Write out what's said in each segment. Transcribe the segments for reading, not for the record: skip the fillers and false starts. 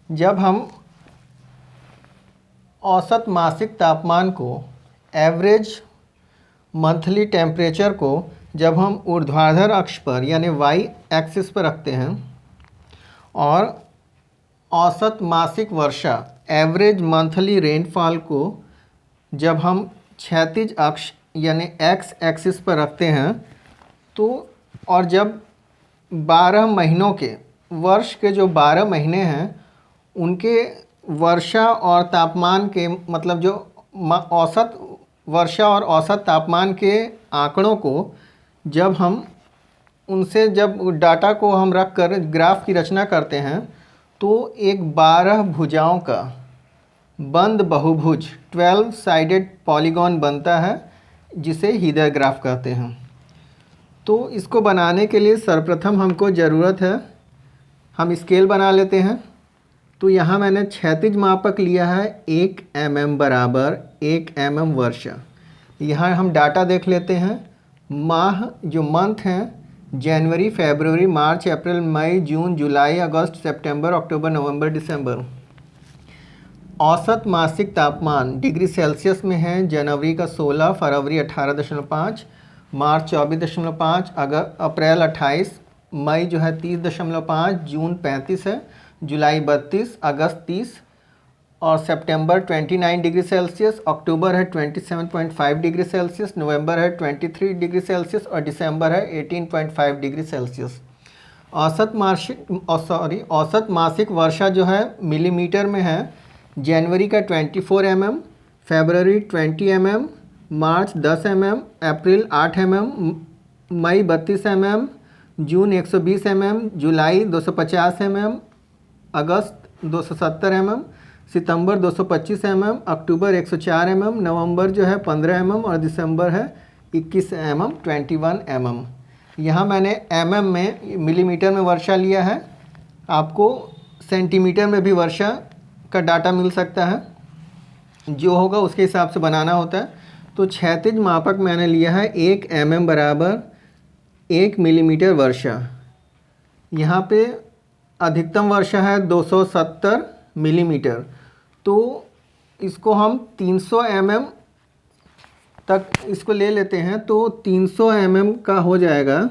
जब हम औसत मासिक तापमान को, एवरेज मंथली टेम्परेचर को जब हम ऊर्ध्वाधर अक्ष पर यानी वाई एक्सिस पर रखते हैं और औसत मासिक वर्षा, एवरेज मंथली रेनफॉल को जब हम क्षैतिज अक्ष यानी एक्स एक्सिस पर रखते हैं, तो और जब 12 महीनों के, वर्ष के जो 12 महीने हैं उनके वर्षा और तापमान के, मतलब जो औसत वर्षा और औसत तापमान के आंकड़ों को जब हम उनसे जब डाटा को हम रख कर ग्राफ की रचना करते हैं, तो एक 12 भुजाओं का बंद बहुभुज 12 साइडेड पॉलीगॉन बनता है, जिसे हीदर ग्राफ कहते हैं। तो इसको बनाने के लिए सर्वप्रथम हमको ज़रूरत है, हम स्केल बना लेते हैं। तो यहाँ मैंने क्षैतिज मापक लिया है 1 mm बराबर 1 mm वर्षा। यहाँ हम डाटा देख लेते हैं। माह जो मंथ हैं, जनवरी, फरवरी, मार्च, अप्रैल, मई, जून, जुलाई, अगस्त, सितंबर, अक्टूबर, नवंबर, दिसंबर। औसत मासिक तापमान डिग्री सेल्सियस में है। जनवरी का 16, फरवरी 18.5, मार्च 24.5, अप्रैल 28, मई जो है 30.5, जून 35 है, जुलाई 32, अगस्त 30 और सितंबर 29 डिग्री सेल्सियस, अक्टूबर है 27.5 डिग्री सेल्सियस, नवंबर है 23 डिग्री सेल्सियस और दिसंबर है 18.5 डिग्री सेल्सियस। औसत मासिक वर्षा जो है मिलीमीटर में है। जनवरी का 24 mm, फरवरी 20 mm, मार्च 10 mm, अप्रैल 8 mm, मई 32 mm, जून 120 mm, जुलाई 250 mm, अगस्त 270 mm, सितंबर 225 mm, अक्टूबर 104 mm, नवंबर जो है 15 mm और दिसंबर है 21 mm, 21 mm। यहाँ मैंने mm में, मिलीमीटर में वर्षा लिया है। आपको सेंटीमीटर में भी वर्षा का डाटा मिल सकता है, जो होगा उसके हिसाब से बनाना होता है। तो क्षैतिज मापक मैंने लिया है 1 mm बराबर 1 मिलीमीटर वर्षा। यहाँ पे अधिकतम वर्षा है 270 मिलीमीटर, तो इसको हम 300 mm तक इसको ले लेते हैं। तो 300 mm का हो जाएगा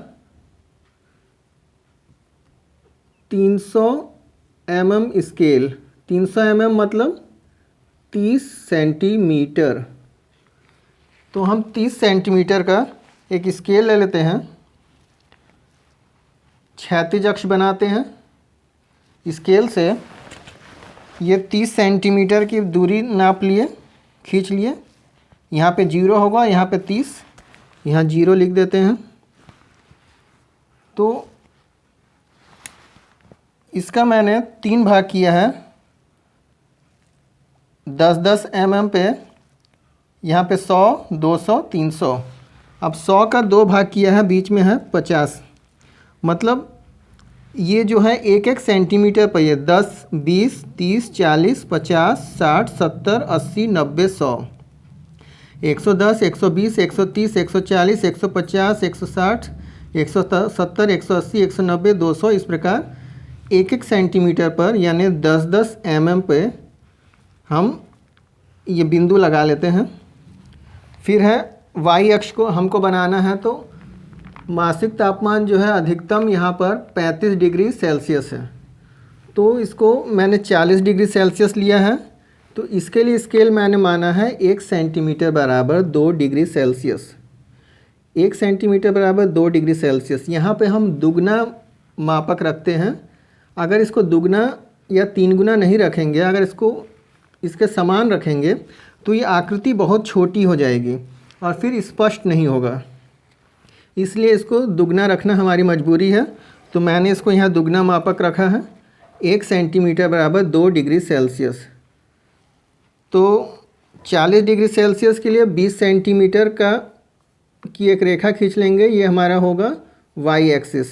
300 mm स्केल। 300 mm मतलब 30 सेंटीमीटर। तो हम 30 सेंटीमीटर का एक स्केल ले लेते हैं, क्षैतिज अक्ष बनाते हैं। स्केल से ये 30 सेंटीमीटर की दूरी नाप लिए, खींच लिए। यहाँ पे 0 होगा, यहाँ पे 30, यहाँ 0 लिख देते हैं। तो इसका मैंने 3 भाग किया है 10-10 mm पे। यहाँ पे 100, 200, 300। अब 100 का 2 भाग किया है, बीच में है 50। मतलब ये जो है 1-1 सेंटीमीटर पर, ये 10, 20, 30, 40, 50, 60, 70, 80, 90, 100, 110, 120, 130, 140, 150, 160, 170, 180, 190, 200, इस प्रकार 1-1 सेंटीमीटर पर यानी 10-10 mm पे हम ये बिंदु लगा लेते हैं। फिर है वाई अक्ष को हमको बनाना है। तो मासिक तापमान जो है अधिकतम यहाँ पर 35 डिग्री सेल्सियस है। तो इसको मैंने 40 डिग्री सेल्सियस लिया है। तो इसके लिए स्केल मैंने माना है 1 सेंटीमीटर बराबर 2 डिग्री सेल्सियस। 1 सेंटीमीटर बराबर 2 डिग्री सेल्सियस। यहाँ पे हम दुगना मापक रखते हैं। अगर इसको दुगना या 3 गुना नहीं रखेंगे, अगर इसको इसके समान रखेंगे, तो ये आकृति बहुत छोटी हो जाएगी और फिर स्पष्ट नहीं होगा। इसलिए इसको दुगना रखना हमारी मजबूरी है। तो मैंने इसको यहाँ दुगना मापक रखा है 1 सेंटीमीटर बराबर 2 डिग्री सेल्सियस। तो 40 डिग्री सेल्सियस के लिए 20 सेंटीमीटर की एक रेखा खींच लेंगे। ये हमारा होगा वाई एक्सिस।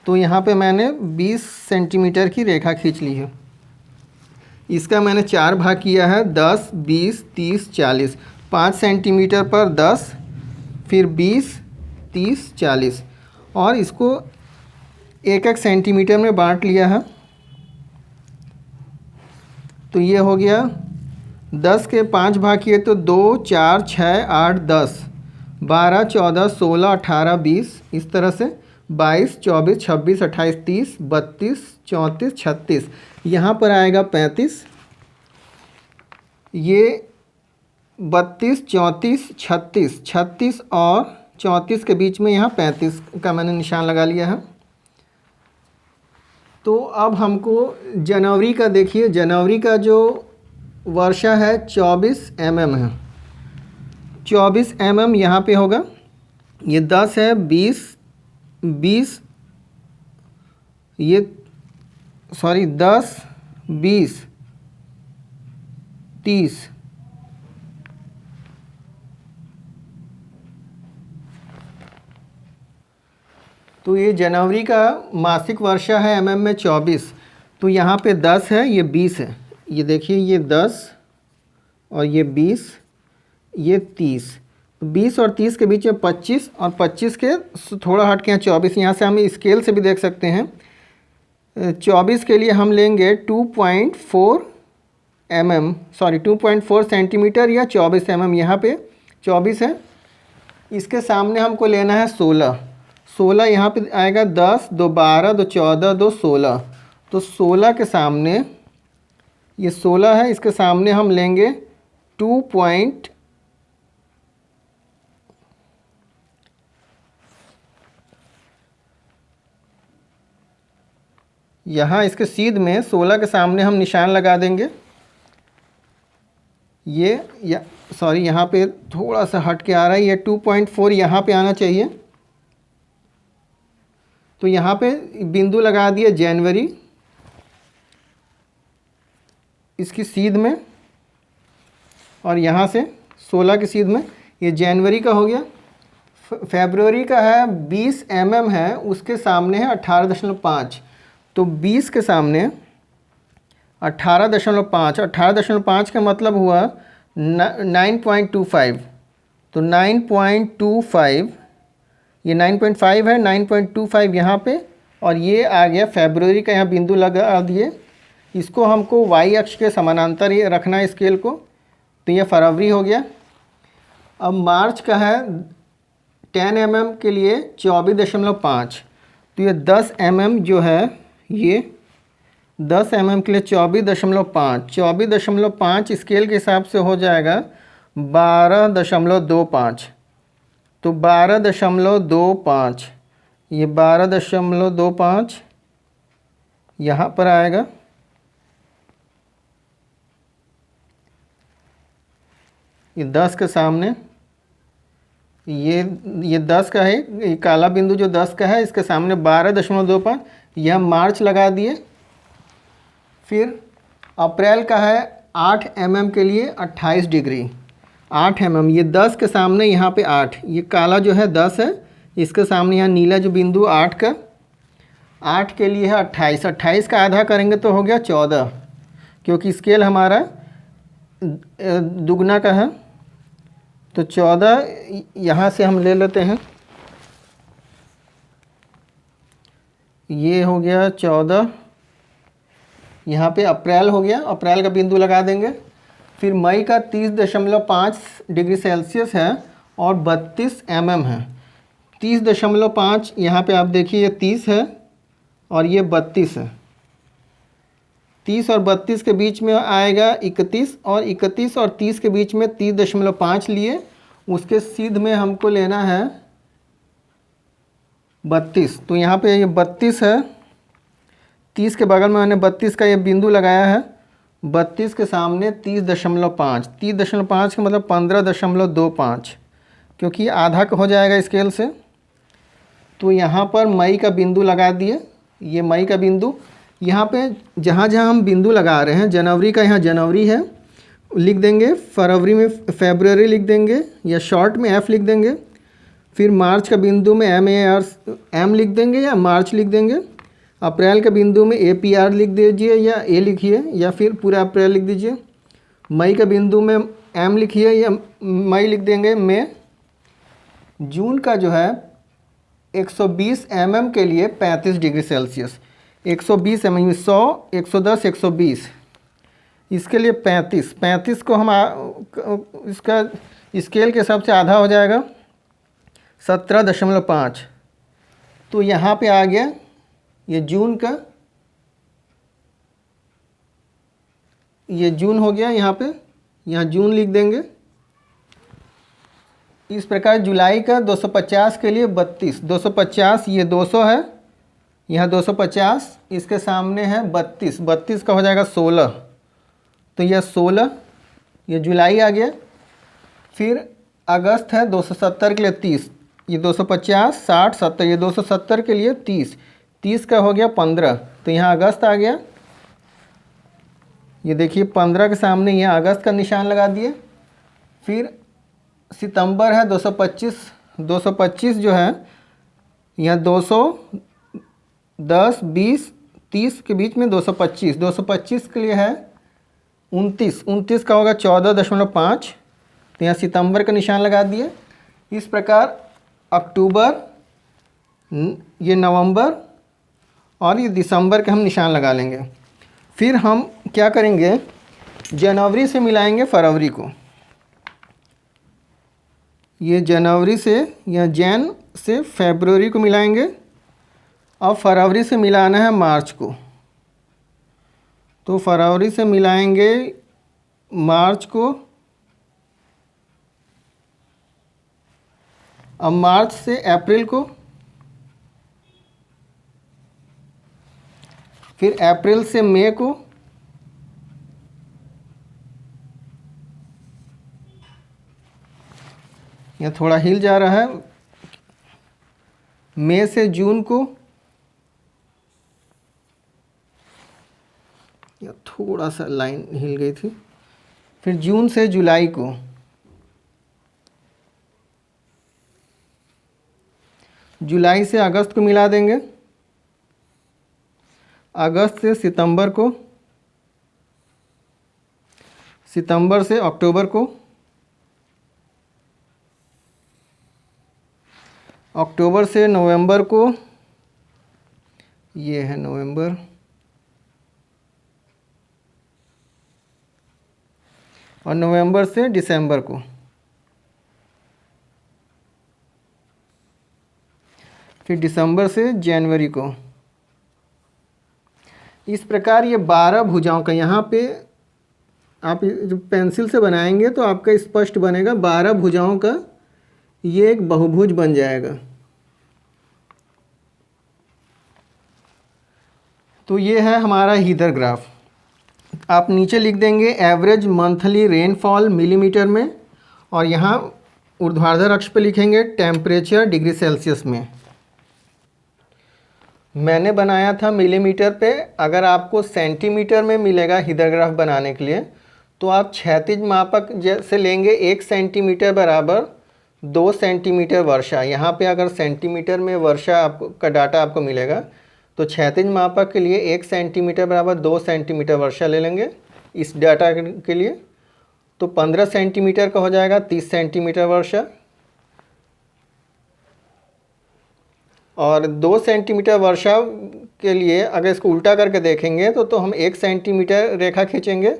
तो यहाँ पे मैंने 20 सेंटीमीटर की रेखा खींच ली है। इसका मैंने 4 भाग किया है 10, 20, 30, 40। 5 सेंटीमीटर पर 10, फिर 20, 30, 40 और इसको 1-1 सेंटीमीटर में बांट लिया है। तो ये हो गया 10 के 5 भाग किए तो 2 4 6 8 10 12 14 16 18 20 इस तरह से 22 24 26 28 30 32 34 36 यहाँ पर आएगा 35। ये 32 34 36 36 और 34 के बीच में यहाँ 35 का मैंने निशान लगा लिया है। तो अब हमको जनवरी का देखिए, जनवरी का जो वर्षा है 24 mm है। 24 mm यहाँ पे होगा। ये 10 है, 20 ये 10 20 30 तो ये जनवरी का मासिक वर्षा है mm में 24। तो यहाँ पे 10 है, ये 20 है। ये देखिए, ये 10 और ये 20, ये 30। 20 और 30 के बीच में 25 और 25 के थोड़ा हट के 24। यहाँ से हम स्केल से भी देख सकते हैं। 24 के लिए हम लेंगे 2.4 सेंटीमीटर या 24 mm। यहाँ पे 24 है। इसके सामने हमको लेना है 16 यहाँ पे आएगा 10 2 12 2 14 2 16। तो 16 के सामने, ये 16 है, इसके सामने हम लेंगे 2. यहाँ इसके सीध में 16 के सामने हम निशान लगा देंगे। यहाँ पे थोड़ा सा हट के आ रहा है, ये 2.4 यहाँ पे आना चाहिए। तो यहाँ पे बिंदु लगा दिए जनवरी इसकी सीध में, और यहाँ से 16 की सीध में। ये जनवरी का हो गया। फरवरी का है 20 mm है, उसके सामने है 18.5। तो 20 के सामने 18.5 का मतलब हुआ 9.25। तो 9.25, ये 9.5 है, 9.25 यहाँ पे, और ये आ गया फरवरी का। यहाँ बिंदु लगा दिए। इसको हमको y अक्ष के समानांतर ही रखना है स्केल को। तो ये फरवरी हो गया। अब मार्च का है 10 mm के लिए 24.5। तो ये 10 mm जो है, ये 10 mm के लिए 24.5 स्केल के हिसाब से हो जाएगा 12.25। तो 12.25, ये 12.25 यहाँ पर आएगा। ये 10 के सामने, ये 10 का है, ये काला बिंदु जो 10 का है, इसके सामने 12.25, यह मार्च लगा दिए। फिर अप्रैल का है 8 mm के लिए 28 डिग्री, 8 mm। ये 10 के सामने यहाँ पे 8, ये काला जो है 10 है, इसके सामने यहाँ नीला जो बिंदु 8 का, 8 के लिए है 28। 28 का आधा करेंगे तो हो गया 14, क्योंकि स्केल हमारा दुगना का है। तो 14 यहाँ से हम ले लेते हैं। ये हो गया 14। यहाँ पे अप्रैल हो गया, अप्रैल का बिंदु लगा देंगे। फिर मई का 30.5 डिग्री सेल्सियस है और 32 mm है। 30.5 यहाँ पे आप देखिए, ये 30 है और ये 32 है। 30 और 32 के बीच में आएगा 31, और 31 और 30 के बीच में 30.5 लिए। उसके सीध में हमको लेना है 32। तो यहाँ पे ये 32 है, 30 के बगल में मैंने 32 का ये बिंदु लगाया है। 32 के सामने 30.5, 30.5 का मतलब 15.25, क्योंकि आधा का हो जाएगा स्केल से। तो यहाँ पर मई का बिंदु लगा दिए। ये मई का बिंदु, यहाँ पे जहाँ जहाँ हम बिंदु लगा रहे हैं, जनवरी का यहाँ जनवरी है लिख देंगे, फरवरी में फरवरी लिख देंगे या शॉर्ट में F लिख देंगे। फिर मार्च का बिंदु में M लिख देंगे या मार्च लिख देंगे। अप्रैल के बिंदु में APR लिख दीजिए या A लिखिए, या फिर पूरा अप्रैल लिख दीजिए। मई के बिंदु में M लिखिए या मई लिख देंगे मई। जून का जो है 120 mm के लिए 35 डिग्री सेल्सियस, 120 mm, 100 110 120 इसके लिए 35 को हम इसका स्केल के हिसाब से आधा हो जाएगा 17.5। तो यहाँ पे आ गया ये जून का, ये जून हो गया। यहाँ जून लिख देंगे। इस प्रकार जुलाई का 250 के लिए 32, 250 ये 200 है, यहाँ 250, इसके सामने है 32, 32 का हो जाएगा 16। तो यह 16 ये जुलाई आ गया। फिर अगस्त है 270 के लिए 30, ये 250, 60, 70, ये 270 के लिए 30, 30 का हो गया 15। तो यहाँ अगस्त आ गया। ये देखिए 15 के सामने यहाँ अगस्त का निशान लगा दिए। फिर सितंबर है 225, 225 जो है यहाँ 210, 20, 30 के बीच में 225, 225 के लिए है 29, 29 का होगा 14.5। तो यहाँ सितंबर का निशान लगा दिए। इस प्रकार अक्टूबर, ये नवंबर और ये दिसंबर के हम निशान लगा लेंगे। फिर हम क्या करेंगे, जनवरी से मिलाएंगे फरवरी को। ये जनवरी से या जैन से फरवरी को मिलाएंगे और फरवरी से मिलाना है मार्च को। तो फरवरी से मिलाएंगे मार्च को, अब मार्च से अप्रैल को, फिर अप्रैल से मई को, यह थोड़ा हिल जा रहा है, मई से जून को, यह थोड़ा सा लाइन हिल गई थी, फिर जून से जुलाई को, जुलाई से अगस्त को मिला देंगे, अगस्त से सितंबर को, सितंबर से अक्टूबर को, अक्टूबर से नवंबर को, ये है नवंबर, और नवंबर से दिसंबर को, फिर दिसंबर से जनवरी को। इस प्रकार ये 12 भुजाओं का, यहाँ पे आप जो पेंसिल से बनाएंगे तो आपका स्पष्ट बनेगा। 12 भुजाओं का ये एक बहुभुज बन जाएगा। तो ये है हमारा हीदर ग्राफ। आप नीचे लिख देंगे एवरेज मंथली रेनफॉल मिलीमीटर में, और यहाँ ऊर्ध्वाधर अक्ष पे लिखेंगे टेम्परेचर डिग्री सेल्सियस में। मैंने बनाया था मिलीमीटर पे। अगर आपको सेंटीमीटर में मिलेगा हीदर ग्राफ बनाने के लिए तो आप क्षैतिज मापक जैसे लेंगे 1 सेंटीमीटर बराबर 2 सेंटीमीटर वर्षा। यहाँ पे अगर सेंटीमीटर में वर्षा आपको का डाटा आपको मिलेगा तो क्षैतिज मापक के लिए 1 सेंटीमीटर बराबर 2 सेंटीमीटर वर्षा ले लेंगे इस डाटा के लिए। तो 15 सेंटीमीटर का हो जाएगा 30 सेंटीमीटर वर्षा, और 2 सेंटीमीटर वर्षा के लिए अगर इसको उल्टा करके देखेंगे तो हम 1 सेंटीमीटर रेखा खींचेंगे।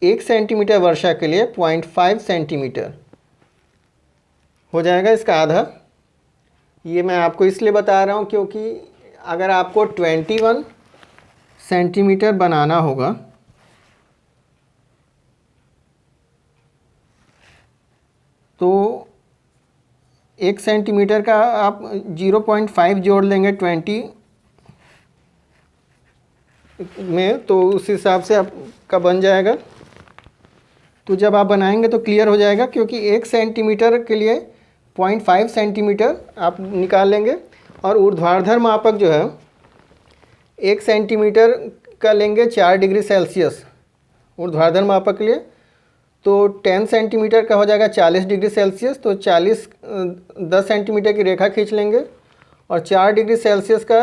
1 सेंटीमीटर वर्षा के लिए 0.5 सेंटीमीटर हो जाएगा इसका आधा। ये मैं आपको इसलिए बता रहा हूँ क्योंकि अगर आपको 21 सेंटीमीटर बनाना होगा तो 1 सेंटीमीटर का आप 0.5 जोड़ लेंगे 20 में, तो उस हिसाब से आपका बन जाएगा। तो जब आप बनाएंगे तो क्लियर हो जाएगा, क्योंकि 1 सेंटीमीटर के लिए 0.5 सेंटीमीटर आप निकाल लेंगे। और ऊर्ध्वाधर मापक जो है 1 सेंटीमीटर का लेंगे 4 डिग्री सेल्सियस ऊर्ध्वाधर मापक के लिए, तो 10 सेंटीमीटर का हो जाएगा 40 डिग्री सेल्सियस। तो 10 सेंटीमीटर की रेखा खींच लेंगे और 4 डिग्री सेल्सियस का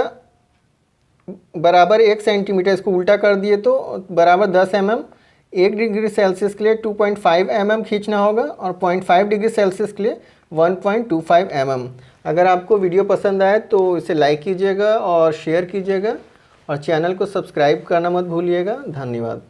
बराबर 1 सेंटीमीटर, इसको उल्टा कर दिए तो बराबर 10 mm। 1 डिग्री सेल्सियस के लिए 2.5 mm खींचना होगा और 0.5 डिग्री सेल्सियस के लिए 1.25 mm। अगर आपको वीडियो पसंद आए तो इसे लाइक कीजिएगा और शेयर कीजिएगा और चैनल को सब्सक्राइब करना मत भूलिएगा। धन्यवाद।